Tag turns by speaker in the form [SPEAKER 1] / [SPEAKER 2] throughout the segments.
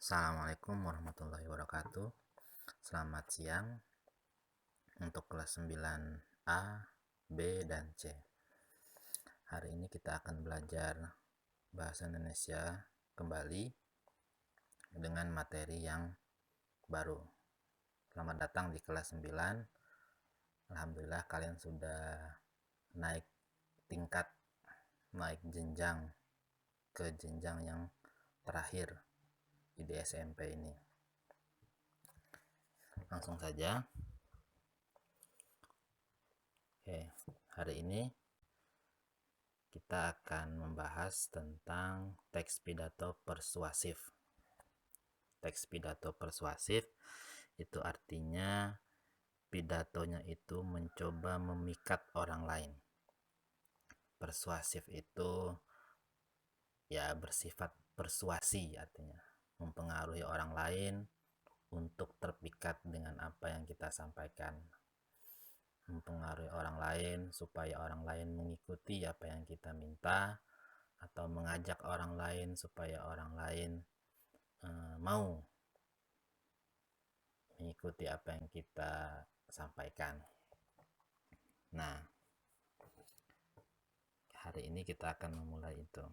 [SPEAKER 1] Assalamualaikum warahmatullahi wabarakatuh. Selamat siang untuk kelas 9A, B, dan C. Hari ini kita akan belajar bahasa Indonesia kembali dengan materi yang baru. Selamat datang di kelas 9. Alhamdulillah kalian sudah naik tingkat, naik jenjang ke jenjang yang terakhir di SMP ini. Langsung saja. Oke, hari ini kita akan membahas tentang teks pidato persuasif. Teks pidato persuasif itu artinya pidatonya itu mencoba memikat orang lain. Persuasif itu ya bersifat persuasi, artinya mempengaruhi orang lain untuk terpikat dengan apa yang kita sampaikan, mempengaruhi orang lain supaya orang lain mengikuti apa yang kita minta, atau mengajak orang lain supaya orang lain mau mengikuti apa yang kita sampaikan. Nah, hari ini kita akan memulai itu.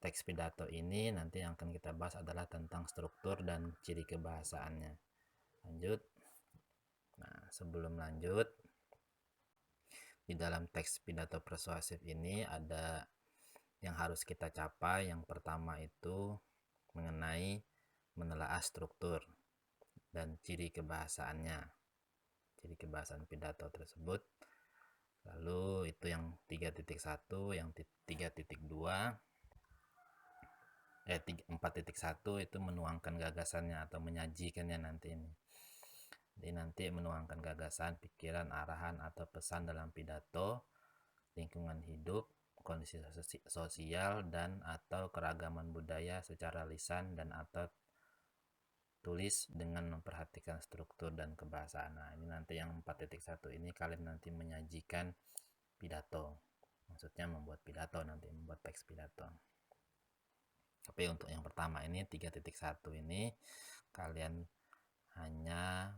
[SPEAKER 1] Teks pidato ini nanti yang akan kita bahas adalah tentang struktur dan ciri kebahasaannya. Lanjut. Nah, sebelum lanjut, di dalam teks pidato persuasif ini ada yang harus kita capai. Yang pertama itu mengenai menelaah struktur dan ciri kebahasaannya, ciri kebahasaan pidato tersebut. Lalu itu yang 3.1, yang 3.2, 4.1 itu menuangkan gagasannya atau menyajikannya nanti ini. Jadi nanti menuangkan gagasan, pikiran, arahan atau pesan dalam pidato, lingkungan hidup, kondisi sosial dan atau keragaman budaya secara lisan dan atau tulis dengan memperhatikan struktur dan kebahasaan. Nah, ini nanti yang 4.1 ini kalian nanti menyajikan pidato. Maksudnya membuat pidato, nanti membuat teks pidato. Tapi untuk yang pertama ini 3.1 ini kalian hanya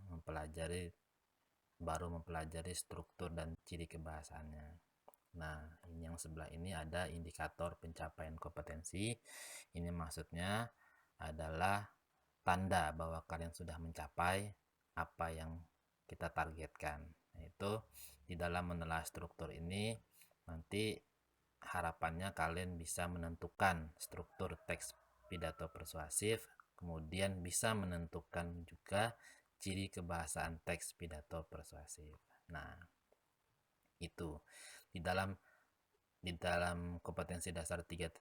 [SPEAKER 1] baru mempelajari struktur dan ciri kebahasaannya. Nah, ini yang sebelah ini ada indikator pencapaian kompetensi. Ini maksudnya adalah tanda bahwa kalian sudah mencapai apa yang kita targetkan. Yaitu di dalam menelaah struktur ini nanti harapannya kalian bisa menentukan struktur teks pidato persuasif, kemudian bisa menentukan juga ciri kebahasaan teks pidato persuasif. Nah, itu di dalam kompetensi dasar 3.1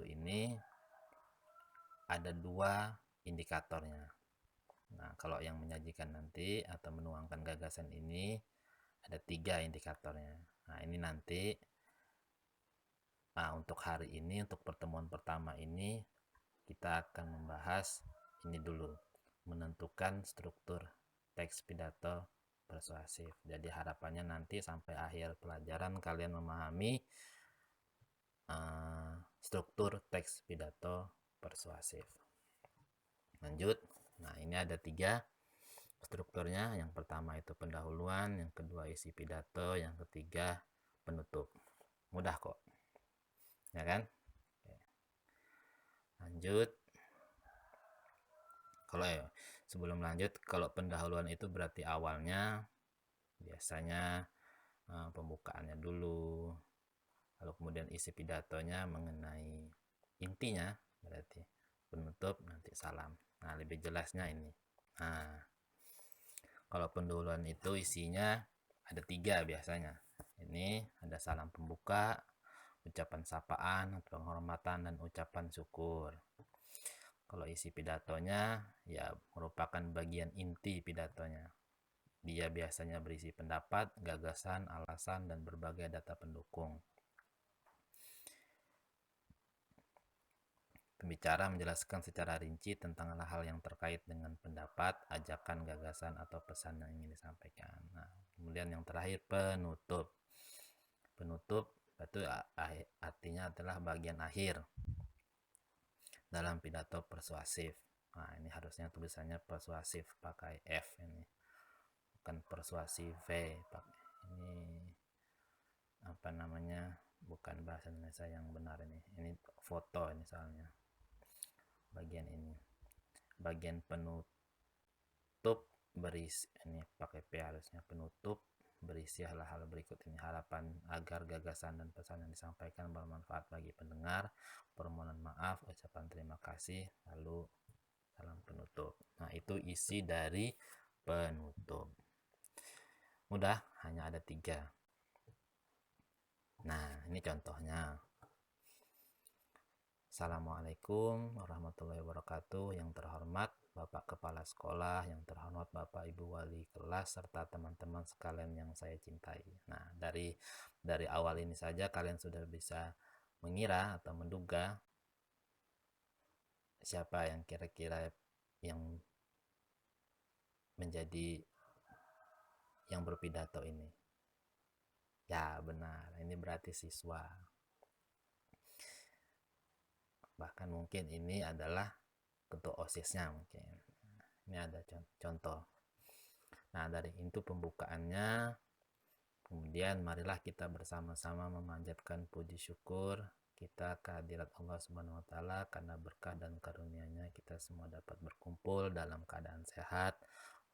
[SPEAKER 1] ini ada 2 indikatornya. Nah, kalau yang menyajikan nanti atau menuangkan gagasan ini ada 3 indikatornya. Nah, ini nanti untuk hari ini, untuk pertemuan pertama ini kita akan membahas ini dulu, menentukan struktur teks pidato persuasif. Jadi harapannya nanti sampai akhir pelajaran kalian memahami struktur teks pidato persuasif. Lanjut. Nah, ini ada 3 strukturnya. Yang pertama itu pendahuluan, yang kedua isi pidato, yang ketiga penutup. Mudah kok, ya kan? Oke. Lanjut. Sebelum lanjut, kalau pendahuluan itu berarti awalnya biasanya pembukaannya dulu, lalu kemudian isi pidatonya mengenai intinya, berarti penutup nanti salam. Nah, lebih jelasnya ini. Nah, kalau pendahuluan itu isinya ada 3 biasanya. Ini ada salam pembuka, ucapan sapaan, penghormatan, dan ucapan syukur. Kalau isi pidatonya ya merupakan bagian inti pidatonya. Dia biasanya berisi pendapat, gagasan, alasan, dan berbagai data pendukung. Pembicara menjelaskan secara rinci tentang hal-hal yang terkait dengan pendapat, ajakan, gagasan, atau pesan yang ingin disampaikan. Nah, kemudian yang terakhir penutup. Penutup itu artinya adalah bagian akhir.
[SPEAKER 2] dalam pidato persuasif. Nah, ini harusnya tulisannya persuasif pakai F ini, bukan persuasif ini apa namanya, bukan bahasa Indonesia yang benar ini foto ini soalnya. Bagian ini, bagian penutup berisi, ini pakai P harusnya, penutup berisi hal-hal berikut ini: harapan agar gagasan dan pesan yang disampaikan bermanfaat bagi pendengar, permohonan maaf, ucapan terima kasih, lalu salam penutup. Nah, itu isi dari penutup. Mudah, hanya ada 3. Nah, ini contohnya. Assalamualaikum warahmatullahi wabarakatuh. Yang terhormat Bapak Kepala Sekolah, yang terhormat Bapak Ibu Wali Kelas, serta teman-teman sekalian yang saya cintai. Nah, dari awal ini saja kalian sudah bisa mengira atau menduga siapa yang kira-kira yang menjadi yang berpidato ini. Ya, benar. Ini berarti siswa. Bahkan mungkin ini adalah ketua OSIS-nya mungkin. Ini ada contoh. Nah, dari itu pembukaannya. Kemudian marilah kita bersama-sama memanjatkan puji syukur kita kehadirat Allah Subhanahu wa taala, karena berkah dan karunia-Nya kita semua dapat berkumpul dalam keadaan sehat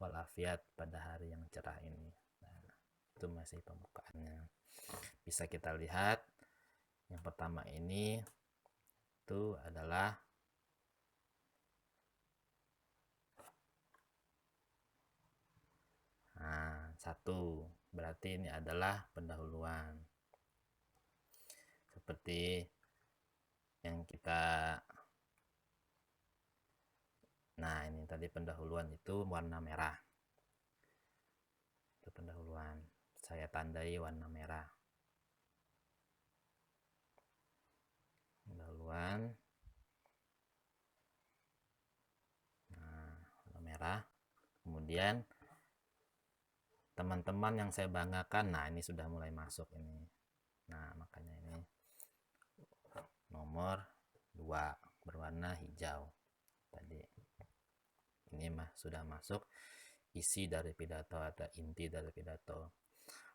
[SPEAKER 2] walafiat pada hari yang cerah ini. Nah, itu masih pembukaannya. Bisa kita lihat yang pertama ini itu adalah satu, berarti ini adalah pendahuluan. Seperti yang kita, nah ini tadi pendahuluan itu warna merah. Itu pendahuluan. Saya tandai warna merah. Pendahuluan. Nah, warna merah. Kemudian teman-teman yang saya banggakan, nah ini sudah mulai masuk ini. Nah, makanya ini nomor 2 berwarna hijau. Tadi ini sudah masuk isi dari pidato atau inti dari pidato.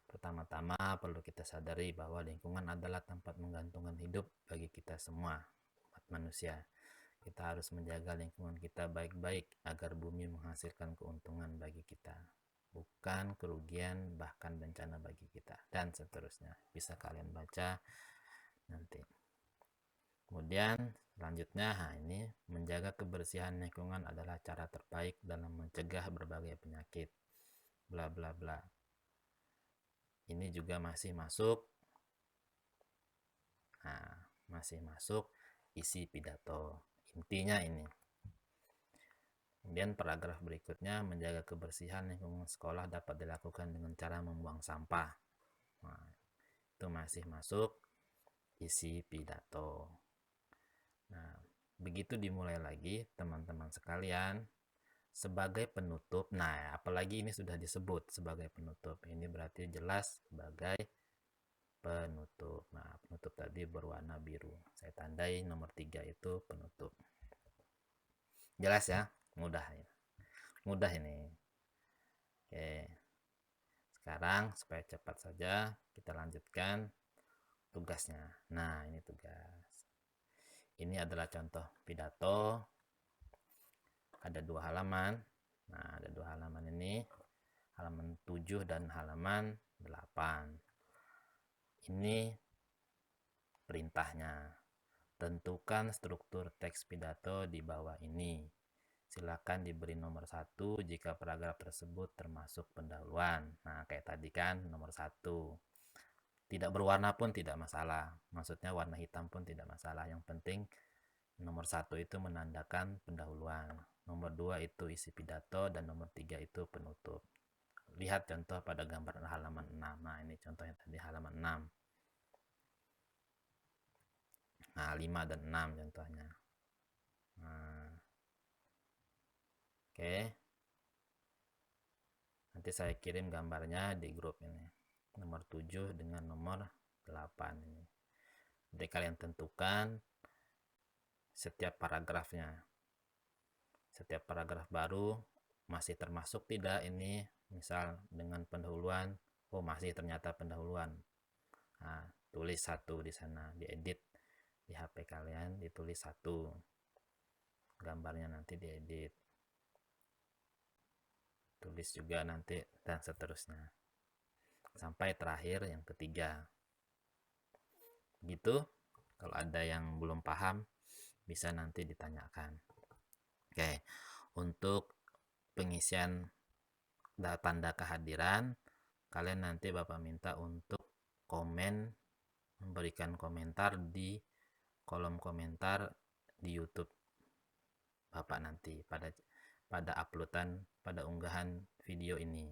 [SPEAKER 2] Pertama-tama perlu kita sadari bahwa lingkungan adalah tempat menggantungkan hidup bagi kita semua, umat manusia. Kita harus menjaga lingkungan kita baik-baik agar bumi menghasilkan keuntungan bagi kita, bukan kerugian bahkan bencana bagi kita, dan seterusnya. Bisa kalian baca nanti. Kemudian selanjutnya, ini menjaga kebersihan lingkungan adalah cara terbaik dalam mencegah berbagai penyakit, bla bla bla. Ini juga masih masuk, masih masuk isi pidato. Intinya ini. Kemudian paragraf berikutnya, menjaga kebersihan lingkungan sekolah dapat dilakukan dengan cara membuang sampah. Nah, itu masih masuk isi pidato. Nah, begitu dimulai lagi teman-teman sekalian. Sebagai penutup, nah apalagi ini sudah disebut sebagai penutup, ini berarti jelas sebagai penutup. Nah, penutup tadi berwarna biru, saya tandai nomor 3 itu penutup. Jelas ya, mudah ya, mudah ini. Oke, sekarang supaya cepat saja kita lanjutkan tugasnya. Nah, ini tugas. Ini adalah contoh pidato. Ada 2 halaman. Nah, ada 2 halaman ini, halaman 7 dan halaman 8. Ini perintahnya. Tentukan struktur teks pidato di bawah ini. Silakan diberi nomor 1 jika paragraf tersebut termasuk pendahuluan. Nah, kayak tadi kan nomor 1. Tidak berwarna pun tidak masalah. Maksudnya warna hitam pun tidak masalah. Yang penting nomor 1 itu menandakan pendahuluan. Nomor 2 itu isi pidato, dan nomor 3 itu penutup. Lihat contoh pada gambar halaman 6. Nah, ini contohnya tadi halaman 6. Nah, 5 dan 6 contohnya. Nah, oke. Nanti saya kirim gambarnya di grup ini. Nomor 7 dengan nomor 8 ini. Jadi kalian tentukan
[SPEAKER 1] setiap paragrafnya. Setiap paragraf baru masih termasuk tidak ini, misal dengan pendahuluan, oh masih ternyata pendahuluan. Nah, tulis 1 di sana, diedit di HP kalian, ditulis 1. Gambarnya nanti diedit. Tulis juga nanti dan seterusnya. Sampai terakhir yang ketiga. Gitu. Kalau ada yang belum paham bisa nanti ditanyakan. Oke. Untuk pengisian tanda kehadiran, kalian nanti Bapak minta untuk memberikan komentar di kolom komentar di YouTube Bapak nanti pada uploadan, pada unggahan video ini.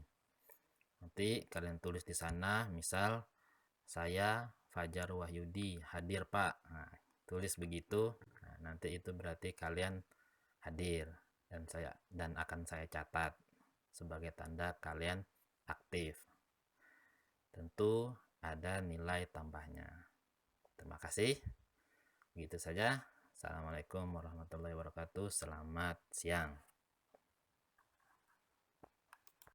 [SPEAKER 1] Nanti kalian tulis di sana, misal saya Fajar Wahyudi hadir Pak. Nah, tulis begitu. Nah, nanti itu berarti kalian hadir dan akan saya catat sebagai tanda kalian aktif. Tentu ada nilai tambahnya. Terima kasih. Begitu saja. Assalamualaikum warahmatullahi wabarakatuh. Selamat siang.